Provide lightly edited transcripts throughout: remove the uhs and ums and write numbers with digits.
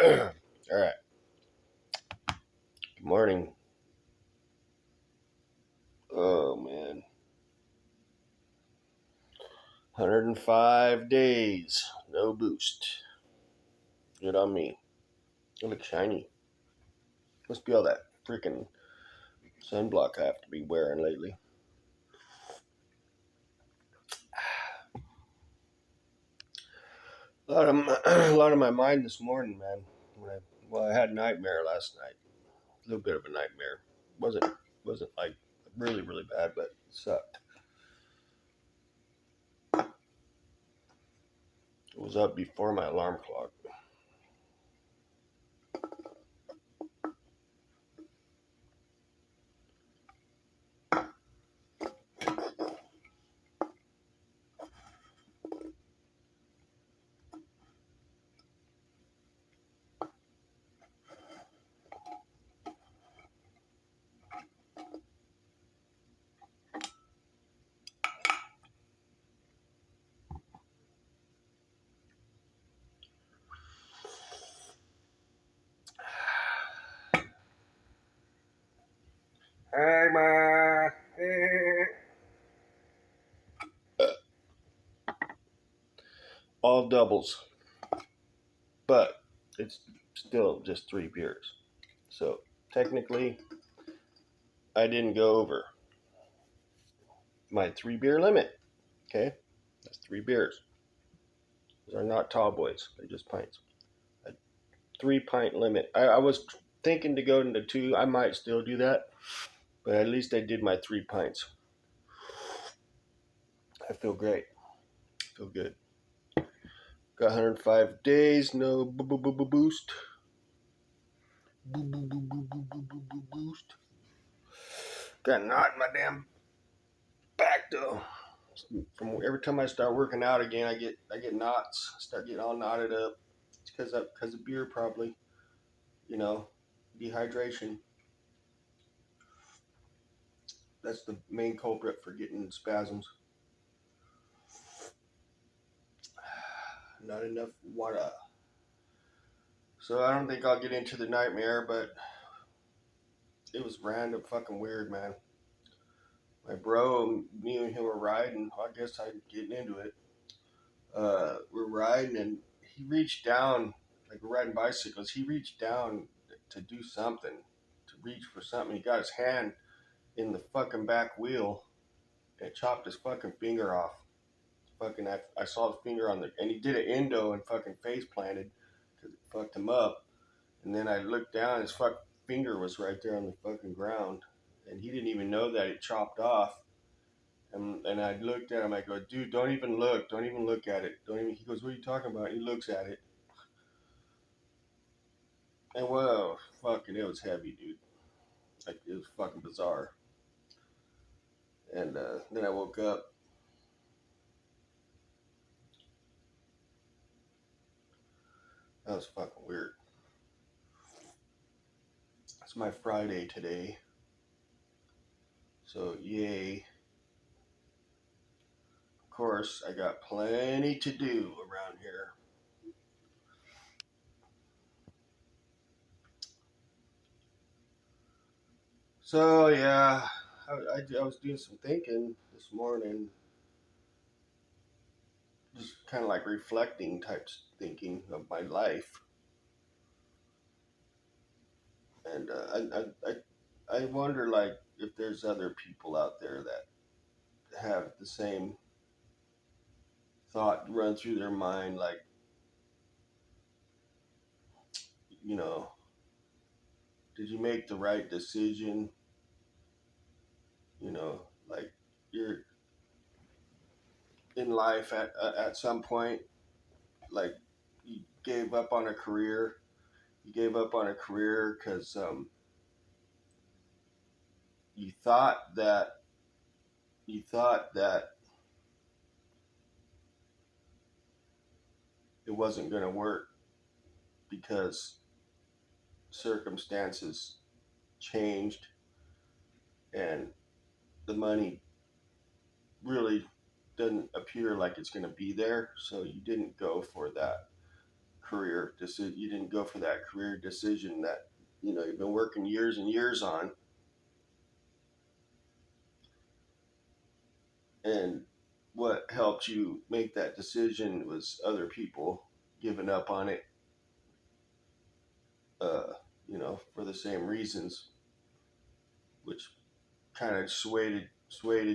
All right. Good morning. Oh man, 105 days, no boost. Good on me. I look shiny. Must be all that freaking sunblock I have to be wearing lately. A lot of my mind this morning, man. I had a nightmare last night. A little bit of a nightmare. wasn't like really bad, but it sucked. It was up before my alarm clock. Hey, ma. Hey. All doubles, but it's still just 3 beers. So technically, I didn't go over my 3 beer limit. Okay, that's 3 beers. Those are not tall boys; they're just pints. A 3 pint limit. I was thinking to go into two. I might still do that, but at least I did my 3 pints. I feel great. I feel good. Got 105 days, no boost. Boost. Got a knot in my damn back though. From every time I start working out again, I get knots. I start getting all knotted up. It's because of beer probably. You know, dehydration. That's the main culprit for getting spasms. Not enough water. So I don't think I'll get into the nightmare, but it was random fucking weird, man. My bro, me and him were riding. I guess I'm getting into it. We're riding, and he reached down, like we're riding bicycles. He reached down to do something, to reach for something. He got his hand in the fucking back wheel and chopped his fucking finger off. I saw the finger on the, and he did an endo and fucking face planted because it fucked him up. And then I looked down, his fucking finger was right there on the fucking ground, and he didn't even know that it chopped off. And I looked at him. I go, dude, don't even look. Don't even look at it. Don't even. He goes, what are you talking about? He looks at it, and whoa, fucking, it was heavy, dude. Like it was fucking bizarre. And then I woke up. That was fucking weird. It's my Friday today, so yay. Of course, I got plenty to do around here. So yeah, I was doing some thinking this morning, just kind of like reflecting types thinking of my life, and I wonder like if there's other people out there that have the same thought run through their mind, like you know, did you make the right decision? You know, like you're in life at some point, like you gave up on a career. You gave up on a career because you thought that you thought that it wasn't going to work because circumstances changed and the money really doesn't appear like it's going to be there, so you didn't go for that career decision. You didn't go for that career decision that you've been working years and years on, and what helped you make that decision was other people giving up on it, uh, for the same reasons, which kind of swayed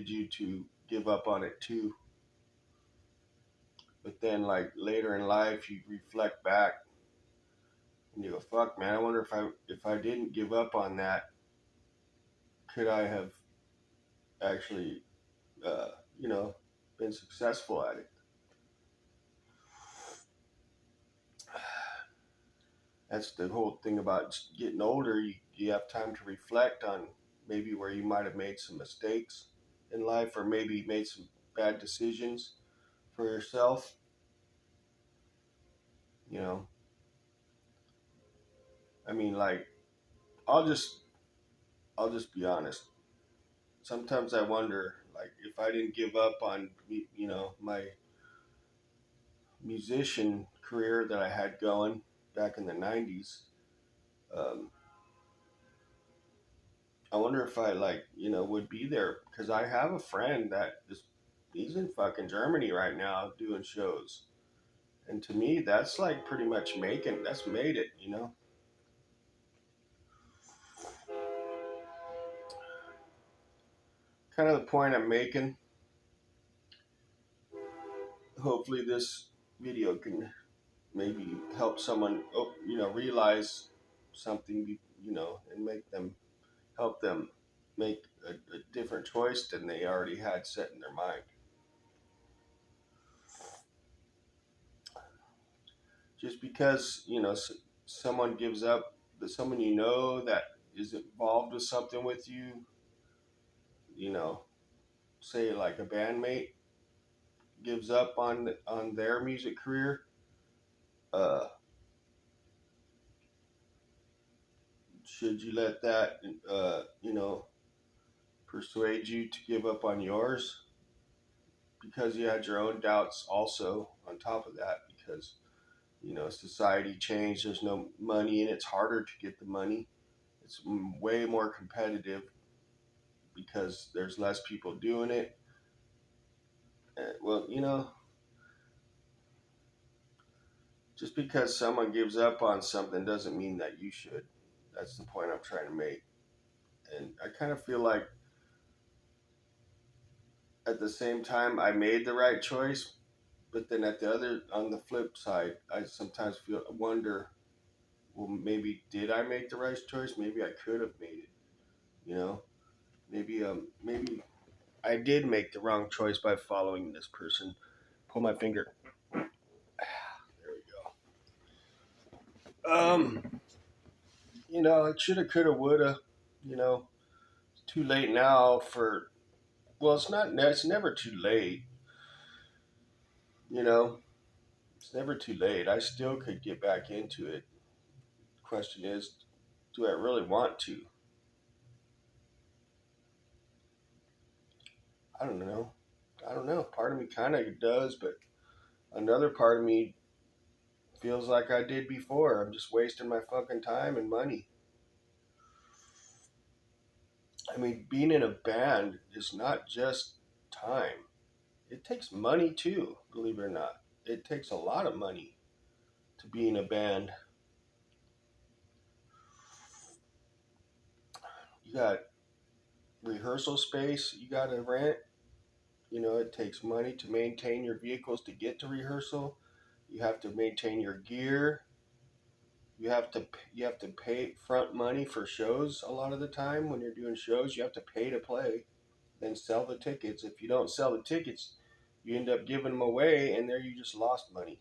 you to give up on it too. But then, like later in life, you reflect back and you go, "Fuck, man! I wonder if I didn't give up on that, could I have actually, uh, you know, been successful at it?" That's the whole thing about getting older. You have time to reflect on maybe where you might have made some mistakes in life, or maybe made some bad decisions for yourself. You know, I mean, like I'll just I'll just be honest. Sometimes I wonder, like, if I didn't give up on my musician career that I had going back in the '90s. Um, I wonder if I would be there, because I have a friend that is he's in fucking Germany right now doing shows. And to me that's like pretty much that's made it. Kind of the point I'm making. Hopefully this video can maybe help someone realize something, and help them make a different choice than they already had set in their mind. Just because someone gives up, that someone that is involved with something with you, you know say like a bandmate gives up on their music career, uh should you let that persuade you to give up on yours, because you had your own doubts also on top of that, because society changed, there's no money, and it's harder to get the money. It's way more competitive because there's less people doing it. Well, just because someone gives up on something doesn't mean that you should. That's the point I'm trying to make. And I kind of feel like at the same time I made the right choice, but then on the flip side, I sometimes wonder, well, maybe did I make the right choice? Maybe I could have made it. You know, maybe I did make the wrong choice by following this person. Pull my finger. There we go. It shoulda, coulda, woulda. You know, it's too late now for. Well, it's not. It's never too late. You know, it's never too late. I still could get back into it. Question is, do I really want to? I don't know. I don't know. Part of me kind of does, but another part of me feels like I did before. I'm just wasting my fucking time and money. I mean, being in a band is not just time. It takes money too, believe it or not. It takes a lot of money to be in a band. You got rehearsal space you got to rent. It takes money to maintain your vehicles to get to rehearsal. You have to maintain your gear. You have to pay front money for shows. A lot of the time when you're doing shows, you have to pay to play, then sell the tickets. If you don't sell the tickets, you end up giving them away, and there you just lost money.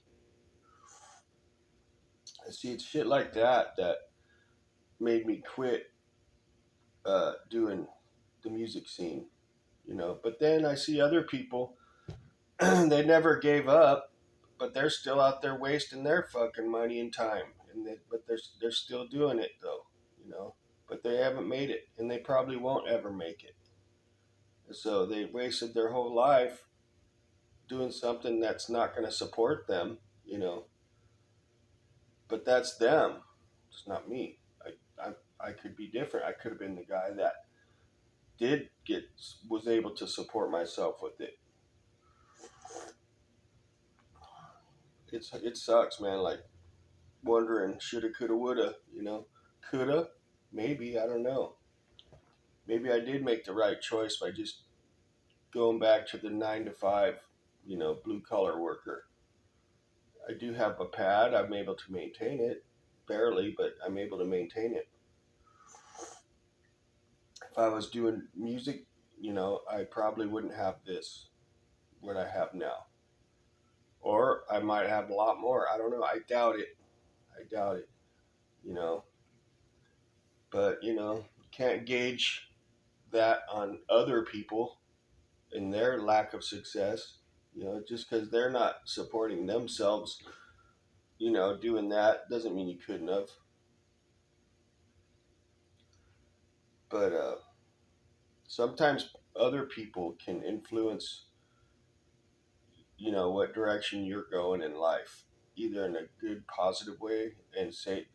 And see, it's shit like that made me quit doing the music scene. But then I see other people, they never gave up, but they're still out there wasting their fucking money and time, but they're still doing it though. But they haven't made it, and they probably won't ever make it. So they wasted their whole life doing something that's not going to support them. You know, But that's them. It's not me. I could be different. I could have been the guy that did get was able to support myself with it. It sucks, man. Like wondering shoulda, coulda, woulda. Coulda, maybe I don't know. Maybe I did make the right choice by just going back to the 9 to 5, blue collar worker. I do have a pad. I'm able to maintain it, barely, but I'm able to maintain it. If I was doing music, I probably wouldn't have this, what I have now. Or I might have a lot more. I don't know. I doubt it. I doubt it, you know. But, you can't gauge that on other people and their lack of success. Just because they're not supporting themselves, doing that doesn't mean you couldn't have. But sometimes other people can influence, what direction you're going in life, either in a good, positive way and say,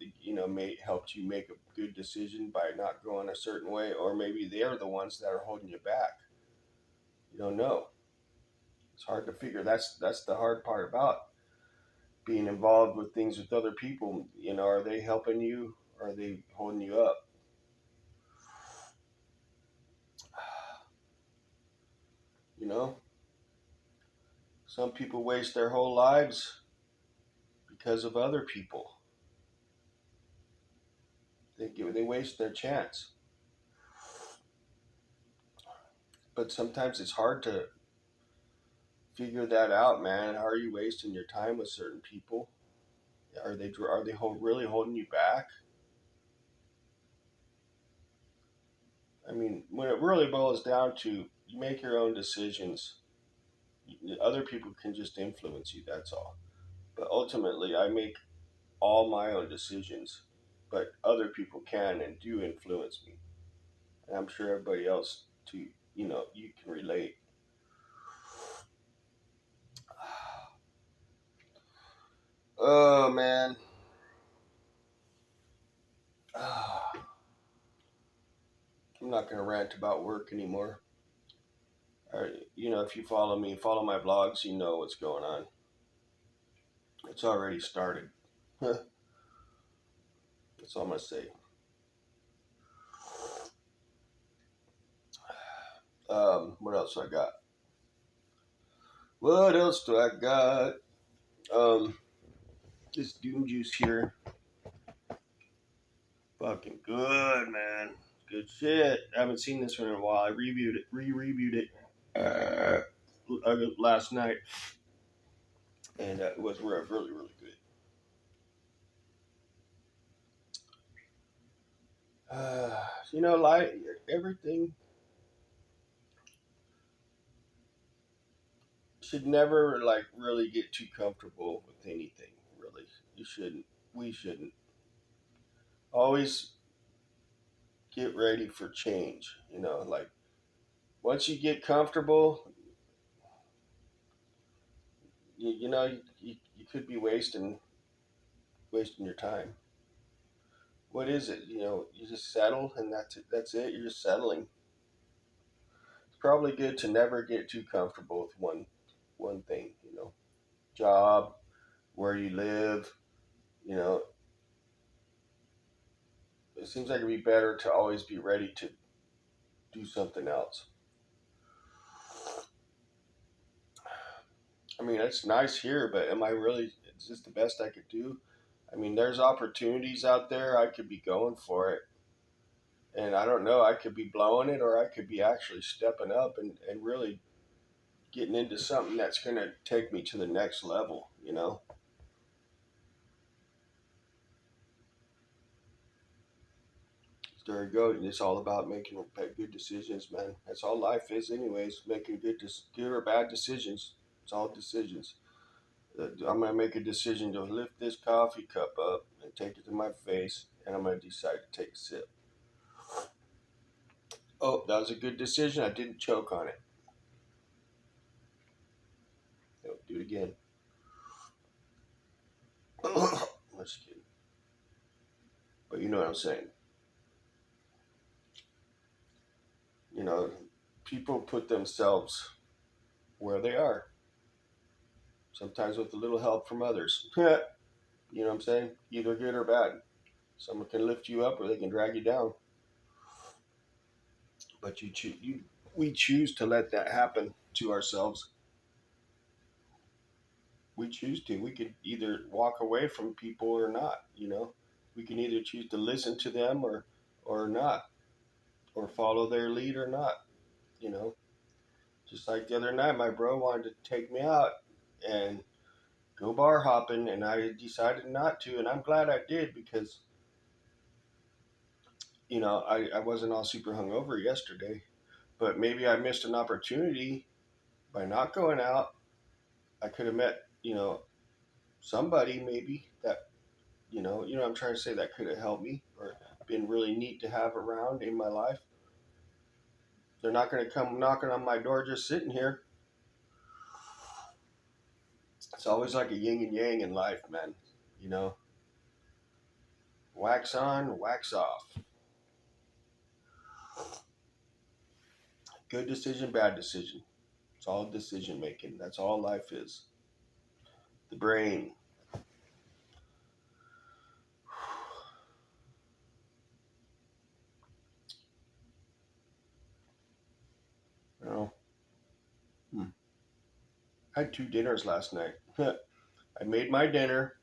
may help you make a good decision by not going a certain way, or maybe they're the ones that are holding you back. You don't know. It's hard to figure. That's the hard part about being involved with things with other people. Are they helping you? Or are they holding you up? You know, some people waste their whole lives because of other people. They waste their chance. But sometimes it's hard to figure that out, man. How are you wasting your time with certain people? Are they really holding you back? I mean, when it really boils down to, you make your own decisions. Other people can just influence you. That's all. But ultimately, I make all my own decisions. But other people can and do influence me. And I'm sure everybody else too. You can relate. Oh man. I'm not gonna rant about work anymore. If you follow my vlogs, you know what's going on. It's already started. That's all I'm gonna say. What else I got? What else do I got? This Doom Juice here, fucking good, man. Good shit. I haven't seen this one in a while. I reviewed it last night, and it was really, really good. Like everything should never like really get too comfortable with anything. Really, you shouldn't. We shouldn't. Always get ready for change. Like once you get comfortable, you could be wasting your time. What is it? You just settle and that's it. That's it. You're just settling. It's probably good to never get too comfortable with one thing. Job, where you live. You know, it seems like it'd be better to always be ready to do something else. I mean, it's nice here, but am I really? Is this the best I could do? I mean, there's opportunities out there. I could be going for it. And I don't know, I could be blowing it, or I could be actually stepping up and really getting into something that's going to take me to the next level. So there you go. It's all about making good decisions, man. That's all life is, anyways. Making good or bad decisions. It's all decisions. I'm going to make a decision to lift this coffee cup up and take it to my face, and I'm going to decide to take a sip. Oh, that was a good decision. I didn't choke on it. Do it again. Let's get But you know what I'm saying. You know, people put themselves where they are, sometimes with a little help from others. You know what I'm saying? Either good or bad. Someone can lift you up or they can drag you down. But we choose to let that happen to ourselves. We choose to. We could either walk away from people or not. We can either choose to listen to them or not, or follow their lead or not. You know, just like the other night, my bro wanted to take me out and go bar hopping, and I decided not to, and I'm glad I did because I wasn't all super hungover yesterday, but maybe I missed an opportunity by not going out. I could have met somebody maybe that I'm trying to say that could have helped me or been really neat to have around in my life. They're not going to come knocking on my door just sitting here. It's always like a yin and yang in life, man. You know, wax on, wax off. Good decision, bad decision. It's all decision making. That's all life is. The brain. You know, I had 2 dinners last night. I made my dinner,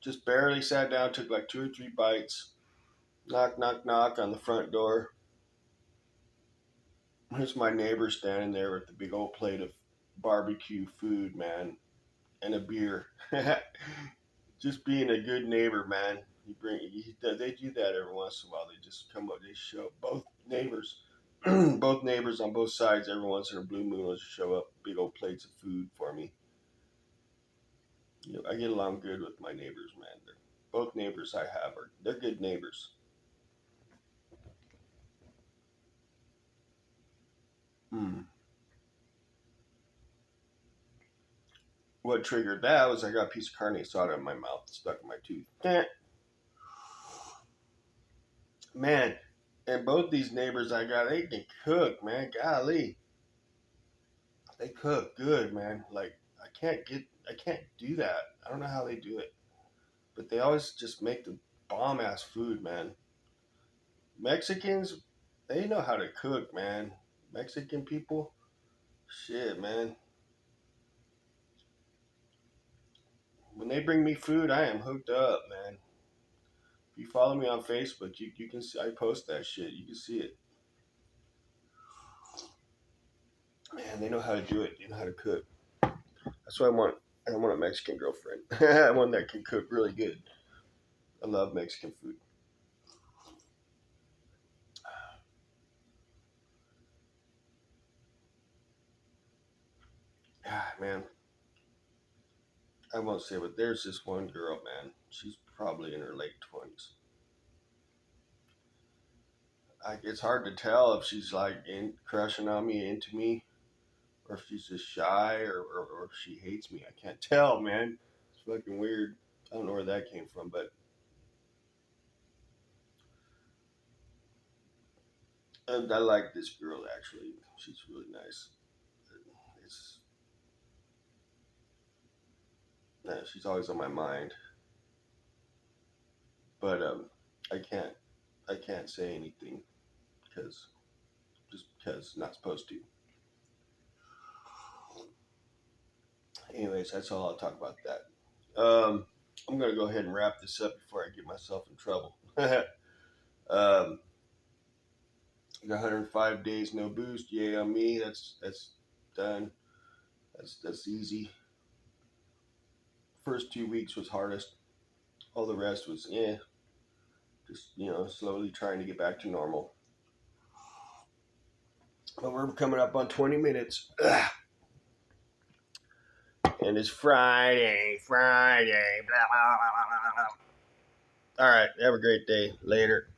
just barely sat down, took like 2 or 3 bites. Knock, knock, knock on the front door. Here's my neighbor standing there with the big old plate of barbecue food, man, and a beer. Just being a good neighbor, man. They do that every once in a while. They just come up, they show both neighbors, both neighbors on both sides. Every once in a blue moon, will just show up big old plates of food for me. I get along good with my neighbors, man. Both neighbors I have they're good neighbors. Hmm. What triggered that was I got a piece of carne asada in my mouth, stuck in my tooth. Man, and both these neighbors I got, they can cook, man. Golly, they cook good, man. Like I can't do that. I don't know how they do it, but they always just make the bomb ass food, man. Mexicans, they know how to cook, man. Mexican people, shit, man. When they bring me food, I am hooked up, man. If you follow me on Facebook, you can see I post that shit. You can see it. Man, they know how to do it. They know how to cook. That's what I want. I want a Mexican girlfriend. One that can cook really good. I love Mexican food. Ah, man, I won't say, but there's this one girl, man. She's probably in her late 20s. It's hard to tell if she's like crushing on me, into me, or if she's just shy, or if she hates me. I can't tell, man. It's fucking weird. I don't know where that came from, but I like this girl actually. She's really nice. It's she's always on my mind, but I can't say anything because just because not supposed to. Anyways, that's all I'll talk about that. I'm gonna go ahead and wrap this up before I get myself in trouble. um, got 105 days no boost. Yay on me. That's done. That's easy. First 2 weeks was hardest. All the rest was just slowly trying to get back to normal. But we're coming up on 20 minutes. Ugh. And it's Friday. Blah, blah, blah, blah. All right. Have a great day. Later.